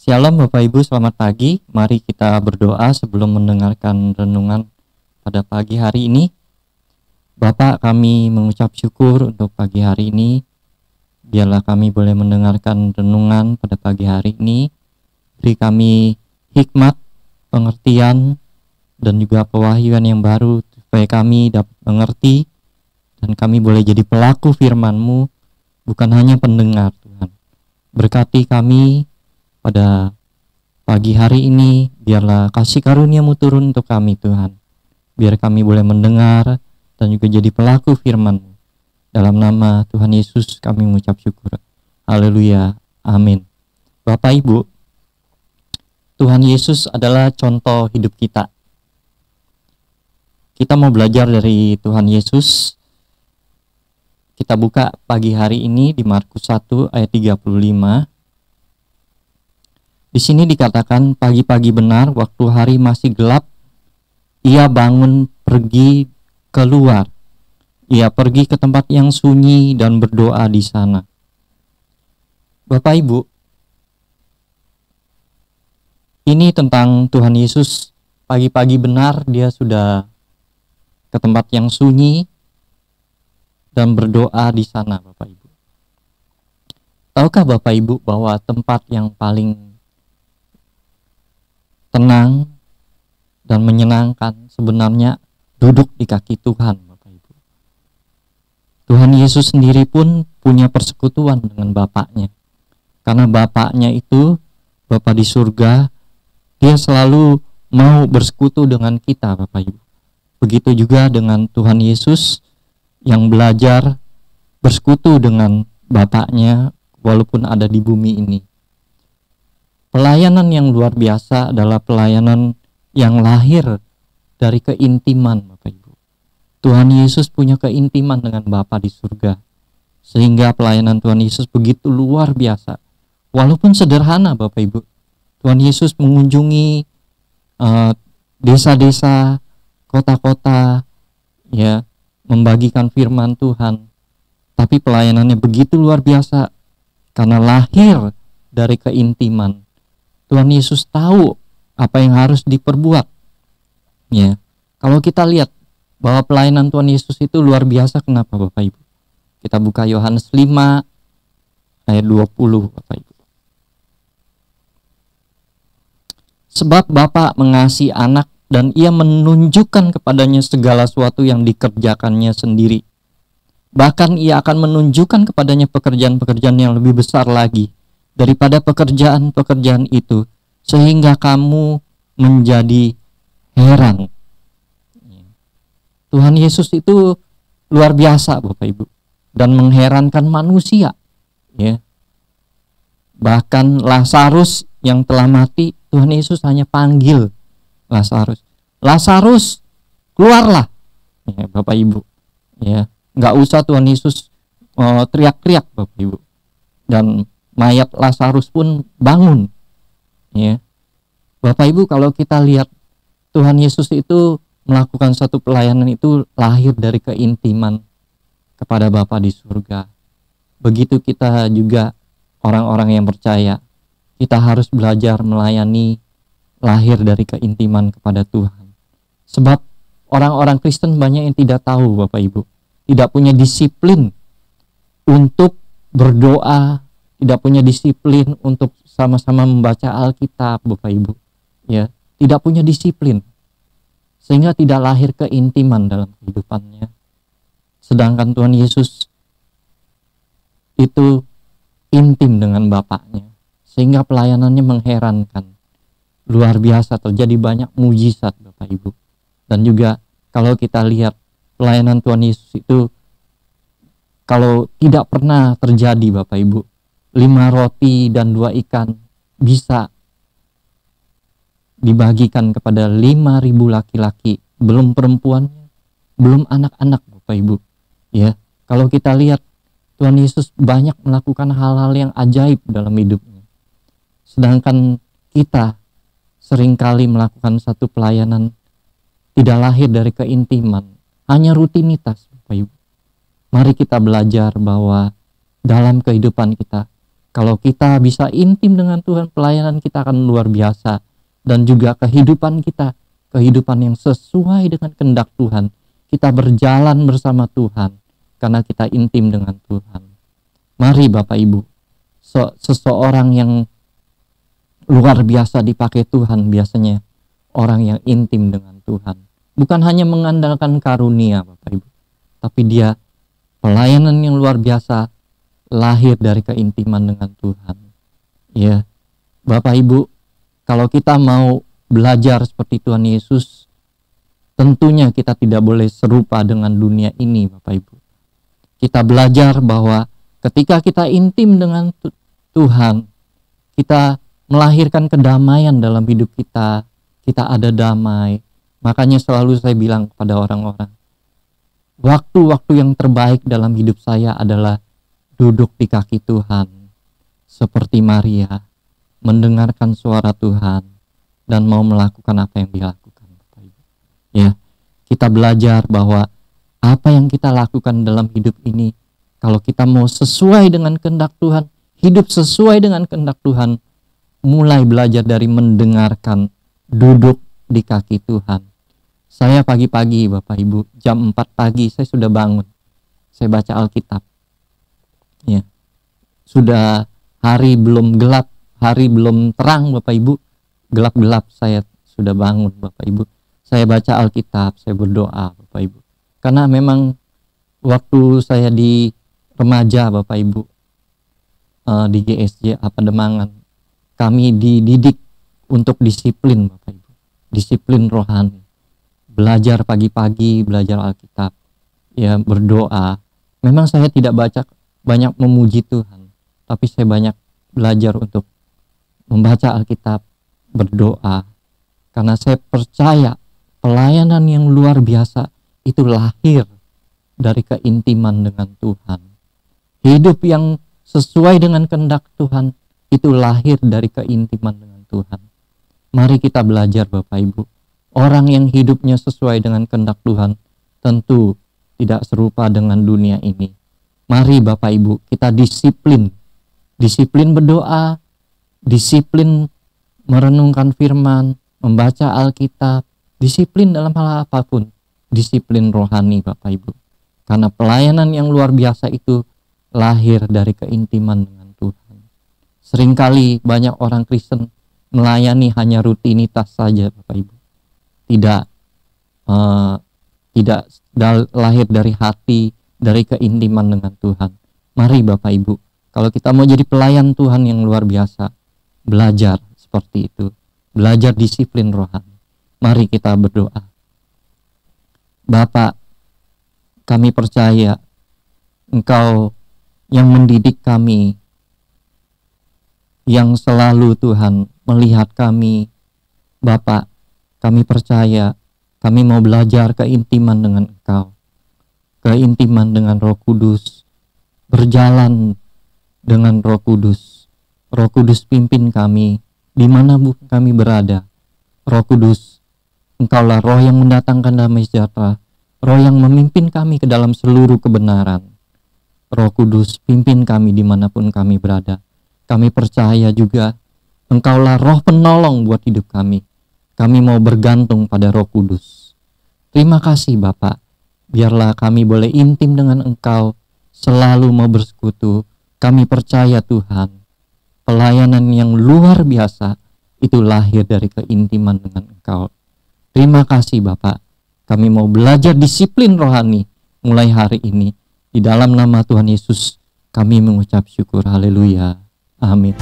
Shalom Bapak Ibu, selamat pagi. Mari kita berdoa sebelum mendengarkan renungan pada pagi hari ini. Bapak, kami mengucap syukur untuk pagi hari ini. Biarlah kami boleh mendengarkan renungan pada pagi hari ini. Beri kami hikmat, pengertian, dan juga pewahyuan yang baru supaya kami dapat mengerti dan kami boleh jadi pelaku firman-Mu, bukan hanya pendengar, Tuhan. Berkati kami pada pagi hari ini, biarlah kasih karunia-Mu turun untuk kami, Tuhan. Biar kami boleh mendengar dan juga jadi pelaku firman-Mu. Dalam nama Tuhan Yesus kami mengucap syukur. Haleluya. Amin. Bapak Ibu, Tuhan Yesus adalah contoh hidup kita. Kita mau belajar dari Tuhan Yesus. Kita buka pagi hari ini di Markus 1 ayat 35. Di sini dikatakan, pagi-pagi benar waktu hari masih gelap, ia bangun pergi keluar. Ia pergi ke tempat yang sunyi dan berdoa di sana. Bapak Ibu, ini tentang Tuhan Yesus. Pagi-pagi benar dia sudah ke tempat yang sunyi dan berdoa di sana, Bapak Ibu. Tahukah Bapak Ibu bahwa tempat yang paling tenang dan menyenangkan sebenarnya duduk di kaki Tuhan, Bapak Ibu. Tuhan Yesus sendiri pun punya persekutuan dengan Bapaknya. Karena Bapaknya itu, Bapa di surga, dia selalu mau bersekutu dengan kita, Bapak Ibu. Begitu juga dengan Tuhan Yesus yang belajar bersekutu dengan Bapaknya walaupun ada di bumi ini. Pelayanan yang luar biasa adalah pelayanan yang lahir dari keintiman, Bapak Ibu. Tuhan Yesus punya keintiman dengan Bapa di surga. Sehingga pelayanan Tuhan Yesus begitu luar biasa. Walaupun sederhana, Bapak Ibu. Tuhan Yesus mengunjungi desa-desa, kota-kota, ya, membagikan firman Tuhan. Tapi pelayanannya begitu luar biasa karena lahir dari keintiman. Tuhan Yesus tahu apa yang harus diperbuat. Ya. Kalau kita lihat bahwa pelayanan Tuhan Yesus itu luar biasa, kenapa Bapak Ibu? Kita buka Yohanes 5 ayat 20, Bapak Ibu. Sebab Bapa mengasihi anak dan ia menunjukkan kepadanya segala sesuatu yang dikerjakannya sendiri. Bahkan ia akan menunjukkan kepadanya pekerjaan-pekerjaan yang lebih besar lagi daripada pekerjaan-pekerjaan itu, sehingga kamu menjadi heran. Tuhan Yesus itu luar biasa, Bapak Ibu, dan mengherankan manusia. Ya. Bahkan Lazarus yang telah mati, Tuhan Yesus hanya panggil Lazarus, Lazarus, keluarlah. Ya, Bapak Ibu. Ya, nggak usah Tuhan Yesus teriak-teriak, Bapak Ibu. Dan mayat Lazarus pun bangun. Ya. Bapak Ibu, kalau kita lihat Tuhan Yesus itu melakukan satu pelayanan itu lahir dari keintiman kepada Bapa di surga. Begitu kita juga orang-orang yang percaya, kita harus belajar melayani lahir dari keintiman kepada Tuhan. Sebab orang-orang Kristen banyak yang tidak tahu, Bapak Ibu, tidak punya disiplin untuk berdoa, tidak punya disiplin untuk sama-sama membaca Alkitab, Bapak Ibu. Ya, tidak punya disiplin. Sehingga tidak lahir keintiman dalam kehidupannya. Sedangkan Tuhan Yesus itu intim dengan Bapaknya. Sehingga pelayanannya mengherankan. Luar biasa, terjadi banyak mujizat, Bapak Ibu. Dan juga kalau kita lihat pelayanan Tuhan Yesus itu, kalau tidak pernah terjadi, Bapak Ibu, 5 roti dan 2 ikan bisa dibagikan kepada 5.000 laki-laki, belum perempuannya, belum anak-anak, Bapak Ibu. Ya, kalau kita lihat Tuhan Yesus banyak melakukan hal-hal yang ajaib dalam hidupnya. Sedangkan kita seringkali melakukan satu pelayanan tidak lahir dari keintiman, hanya rutinitas, Bapak Ibu. Mari kita belajar bahwa dalam kehidupan kita Kalau kita bisa intim dengan Tuhan, pelayanan kita akan luar biasa. Dan juga kehidupan kita, kehidupan yang sesuai dengan kehendak Tuhan. Kita berjalan bersama Tuhan karena kita intim dengan Tuhan. Mari Bapak Ibu, seseorang yang luar biasa dipakai Tuhan biasanya orang yang intim dengan Tuhan. Bukan hanya mengandalkan karunia Bapak Ibu, tapi dia pelayanan yang luar biasa lahir dari keintiman dengan Tuhan. Ya, Bapak Ibu, kalau kita mau belajar seperti Tuhan Yesus, tentunya kita tidak boleh serupa dengan dunia ini Bapak Ibu. Kita belajar bahwa ketika kita intim dengan Tuhan, kita melahirkan kedamaian dalam hidup kita. Kita ada damai. Makanya selalu saya bilang kepada orang-orang, waktu-waktu yang terbaik dalam hidup saya adalah duduk di kaki Tuhan, seperti Maria, mendengarkan suara Tuhan dan mau melakukan apa yang dia lakukan. Ya, kita belajar bahwa apa yang kita lakukan dalam hidup ini, kalau kita mau sesuai dengan kehendak Tuhan, hidup sesuai dengan kehendak Tuhan, mulai belajar dari mendengarkan, duduk di kaki Tuhan. Saya pagi-pagi Bapak Ibu, jam 4 pagi saya sudah bangun. Saya baca Alkitab. Ya. Sudah hari belum gelap, hari belum terang Bapak Ibu, gelap-gelap saya sudah bangun Bapak Ibu. Saya baca Alkitab, saya berdoa Bapak Ibu. Karena memang waktu saya di remaja Bapak Ibu, di GSJ Pademangan, kami dididik untuk disiplin Bapak Ibu. Disiplin rohani. Belajar pagi-pagi, belajar Alkitab. Ya, berdoa. Memang saya tidak banyak memuji Tuhan, tapi saya banyak belajar untuk membaca Alkitab, berdoa. Karena saya percaya pelayanan yang luar biasa itu lahir dari keintiman dengan Tuhan. Hidup yang sesuai dengan kehendak Tuhan itu lahir dari keintiman dengan Tuhan. Mari kita belajar Bapak Ibu. Orang yang hidupnya sesuai dengan kehendak Tuhan tentu tidak serupa dengan dunia ini. Mari Bapak Ibu, kita disiplin. Disiplin berdoa, disiplin merenungkan firman, membaca Alkitab, disiplin dalam hal apapun, disiplin rohani Bapak Ibu. Karena pelayanan yang luar biasa itu lahir dari keintiman dengan Tuhan. Seringkali banyak orang Kristen melayani hanya rutinitas saja Bapak Ibu. Tidak lahir dari hati, dari keintiman dengan Tuhan. Mari Bapak Ibu, kalau kita mau jadi pelayan Tuhan yang luar biasa, belajar seperti itu. Belajar disiplin rohani. Mari kita berdoa. Bapa, kami percaya Engkau yang mendidik kami, yang selalu Tuhan melihat kami. Bapa, kami percaya, kami mau belajar keintiman dengan Engkau, keintiman dengan Roh Kudus, berjalan dengan Roh Kudus. Roh Kudus pimpin kami dimana kami berada. Roh Kudus, Engkaulah Roh yang mendatangkan damai sejahtera, Roh yang memimpin kami ke dalam seluruh kebenaran. Roh Kudus, pimpin kami dimanapun kami berada. Kami percaya juga Engkaulah Roh penolong buat hidup kami. Kami mau bergantung pada Roh Kudus. Terima kasih Bapak. Biarlah kami boleh intim dengan Engkau, selalu mau bersekutu. Kami percaya Tuhan, pelayanan yang luar biasa itu lahir dari keintiman dengan Engkau. Terima kasih Bapak. Kami mau belajar disiplin rohani mulai hari ini. Di dalam nama Tuhan Yesus kami mengucap syukur. Haleluya. Amin.